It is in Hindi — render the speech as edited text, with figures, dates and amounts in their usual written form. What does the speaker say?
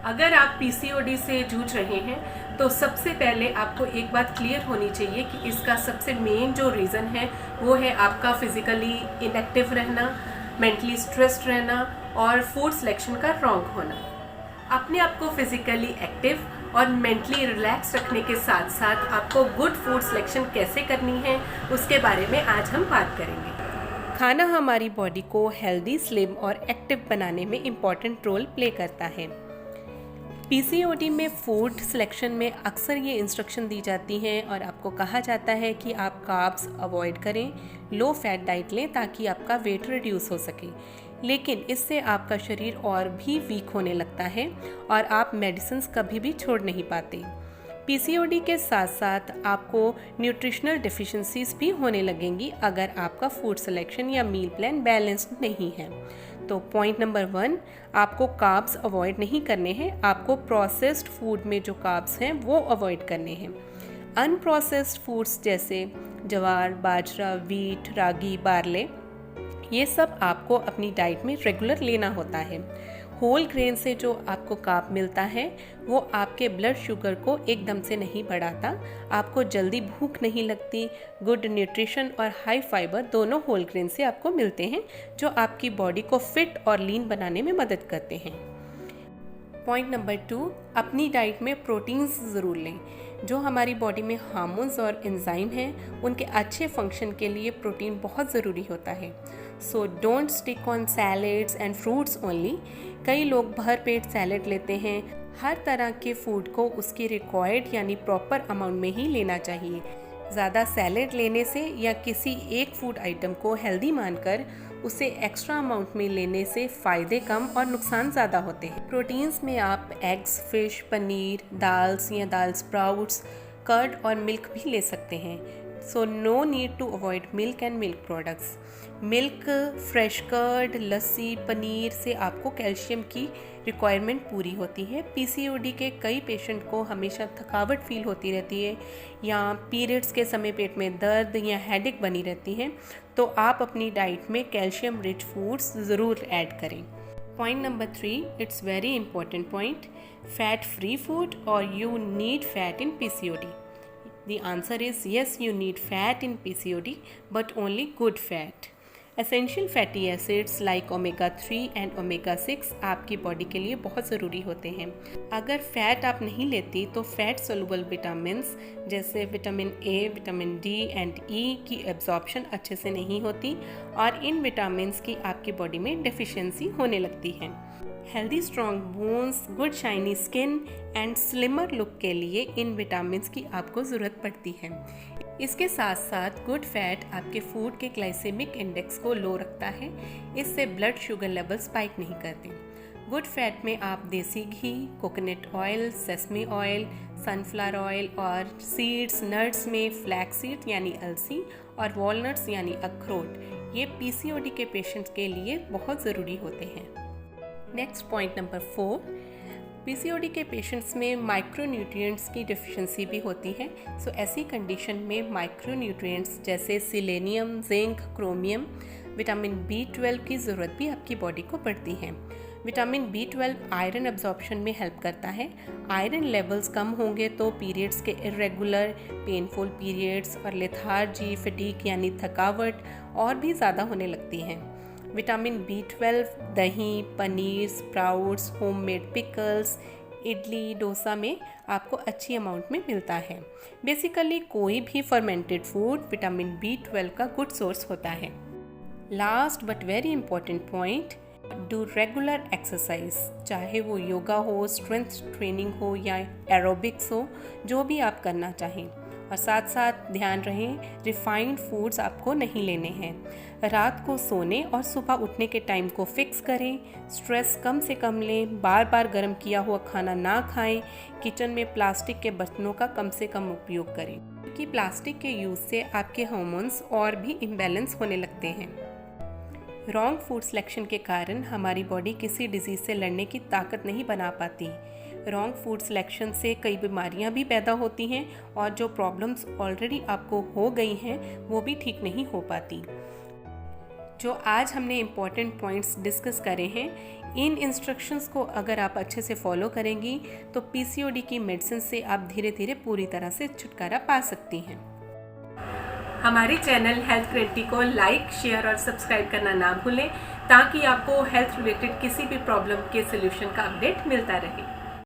अगर आप पीसीओडी से जूझ रहे हैं तो सबसे पहले आपको एक बात क्लियर होनी चाहिए कि इसका सबसे मेन जो रीज़न है वो है आपका फिज़िकली इनएक्टिव रहना, मेंटली स्ट्रेस्ड रहना और फूड सिलेक्शन का रॉन्ग होना। अपने आप को फिज़िकली एक्टिव और मेंटली रिलैक्स रखने के साथ साथ आपको गुड फूड सिलेक्शन कैसे करनी है उसके बारे में आज हम बात करेंगे। खाना हमारी बॉडी को हेल्दी, स्लिम और एक्टिव बनाने में इम्पॉर्टेंट रोल प्ले करता है। पीसीओडी में फूड सिलेक्शन में अक्सर ये इंस्ट्रक्शन दी जाती हैं और आपको कहा जाता है कि आप कार्ब्स अवॉइड करें, लो फैट डाइट लें ताकि आपका वेट रिड्यूस हो सके। लेकिन इससे आपका शरीर और भी वीक होने लगता है और आप मेडिसिन्स कभी भी छोड़ नहीं पाते। पीसीओडी के साथ साथ आपको न्यूट्रिशनल डिफिशिएंसीज भी होने लगेंगी अगर आपका फूड सिलेक्शन या मील प्लान बैलेंस्ड नहीं है। तो पॉइंट नंबर 1, आपको कार्ब्स अवॉइड नहीं करने हैं। आपको प्रोसेस्ड फूड में जो कार्ब्स हैं वो अवॉइड करने हैं। अनप्रोसेस्ड फूड्स जैसे ज्वार, बाजरा, वीट, रागी, बार्ले, ये सब आपको अपनी डाइट में रेगुलर लेना होता है। होल ग्रेन से जो आपको कार्ब मिलता है वो आपके ब्लड शुगर को एकदम से नहीं बढ़ाता, आपको जल्दी भूख नहीं लगती। गुड न्यूट्रिशन और हाई फाइबर दोनों होल ग्रेन से आपको मिलते हैं जो आपकी बॉडी को फिट और लीन बनाने में मदद करते हैं। पॉइंट नंबर 2, अपनी डाइट में प्रोटीन्स ज़रूर लें। जो हमारी बॉडी में हार्मोन्स और एंजाइम हैं उनके अच्छे फंक्शन के लिए प्रोटीन बहुत ज़रूरी होता है। So don't stick on salads and fruits only. कई लोग भर पेट सैलेड लेते हैं। हर तरह के फूड को उसकी रिक्वायर्ड यानी प्रॉपर अमाउंट में ही लेना चाहिए। ज़्यादा सैलेड लेने से या किसी एक फूड आइटम को हेल्दी मानकर उसे एक्स्ट्रा अमाउंट में लेने से फ़ायदे कम और नुकसान ज़्यादा होते हैं। प्रोटीन्स में आप एग्स, फिश, पनीर, दाल्स या दाल स्प्राउट्स, कर्ड और मिल्क भी ले सकते हैं। So no need to avoid milk and milk products. Milk, fresh curd, lassi, paneer से आपको कैल्शियम की रिक्वायरमेंट पूरी होती है। पीसीओडी के कई पेशेंट को हमेशा थकावट फील होती रहती है या पीरियड्स के समय पेट में दर्द या हेडेक बनी रहती है, तो आप अपनी डाइट में कैल्शियम रिच फूड्स ज़रूर ऐड करें। Point number 3, it's very important point, fat free food और you need fat in PCOD. The answer is yes, you need fat in PCOD, but only good fat. Essential fatty acids like omega 3 and omega 6 आपकी बॉडी के लिए बहुत ज़रूरी होते हैं। अगर फैट आप नहीं लेती तो फैट सोलुबल विटामिन्स जैसे vitamin A, vitamin D and E की एब्जॉर्प्शन अच्छे से नहीं होती और इन विटामिन्स की आपकी बॉडी में डेफिशिएंसी होने लगती है। Healthy strong bones, good shiny skin and slimmer look के लिए इन विटामिन्स की आपको ज़रूरत पड़ती है। इसके साथ साथ गुड फैट आपके फूड के ग्लाइसेमिक इंडेक्स को लो रखता है, इससे ब्लड शुगर लेवल स्पाइक नहीं करते। गुड फैट में आप देसी घी, coconut oil, sesame oil, sunflower oil और सीड्स, नट्स में फ्लैक्स सीड यानी अलसी और वॉलनट्स यानी अखरोट, ये पीसीओडी के पेशेंट्स के लिए बहुत ज़रूरी होते हैं। नेक्स्ट पॉइंट नंबर 4, पीसीओडी के पेशेंट्स में माइक्रोन्यूट्रिएंट्स की डिफिशिएंसी भी होती है। सो ऐसी कंडीशन में माइक्रोन्यूट्रिएंट्स जैसे selenium, zinc, chromium, vitamin B12 की ज़रूरत भी आपकी बॉडी को पड़ती है। विटामिन B12 आयरन एब्जॉर्प्शन में हेल्प करता है। आयरन लेवल्स कम होंगे तो पीरियड्स के इरेगुलर, पेनफुल पीरियड्स और लेथार्जी, फटीग यानी थकावट और भी ज़्यादा होने लगती हैं। विटामिन B12 दही, paneer, sprouts, homemade pickles, idli, dosa में आपको अच्छी अमाउंट में मिलता है। बेसिकली कोई भी फर्मेंटेड फूड विटामिन B12 का गुड सोर्स होता है। Last but very important point, do regular exercise, चाहे वो योगा हो, स्ट्रेंथ ट्रेनिंग हो या एरोबिक्स हो, जो भी आप करना चाहें। और साथ साथ ध्यान रहें, रिफाइंड फूड्स आपको नहीं लेने हैं। रात को सोने और सुबह उठने के टाइम को फिक्स करें। स्ट्रेस कम से कम लें। बार बार गर्म किया हुआ खाना ना खाएं। किचन में प्लास्टिक के बर्तनों का कम से कम उपयोग करें, क्योंकि प्लास्टिक के यूज़ से आपके हार्मोन्स और भी इम्बैलेंस होने लगते हैं। रॉन्ग फूड सिलेक्शन के कारण हमारी बॉडी किसी डिजीज़ से लड़ने की ताकत नहीं बना पाती। रॉन्ग फूड सिलेक्शन से कई बीमारियां भी पैदा होती हैं और जो प्रॉब्लम्स ऑलरेडी आपको हो गई हैं वो भी ठीक नहीं हो पाती। जो आज हमने इम्पॉर्टेंट पॉइंट्स डिस्कस करे हैं, इन इंस्ट्रक्शंस को अगर आप अच्छे से फॉलो करेंगी तो पीसीओडी की मेडिसिन से आप धीरे धीरे पूरी तरह से छुटकारा पा सकती हैं। हमारे चैनल हेल्थ क्रिएटिव को लाइक, शेयर और सब्सक्राइब करना ना भूलें ताकि आपको हेल्थ रिलेटेड किसी भी प्रॉब्लम के सोल्यूशन का अपडेट मिलता रहे।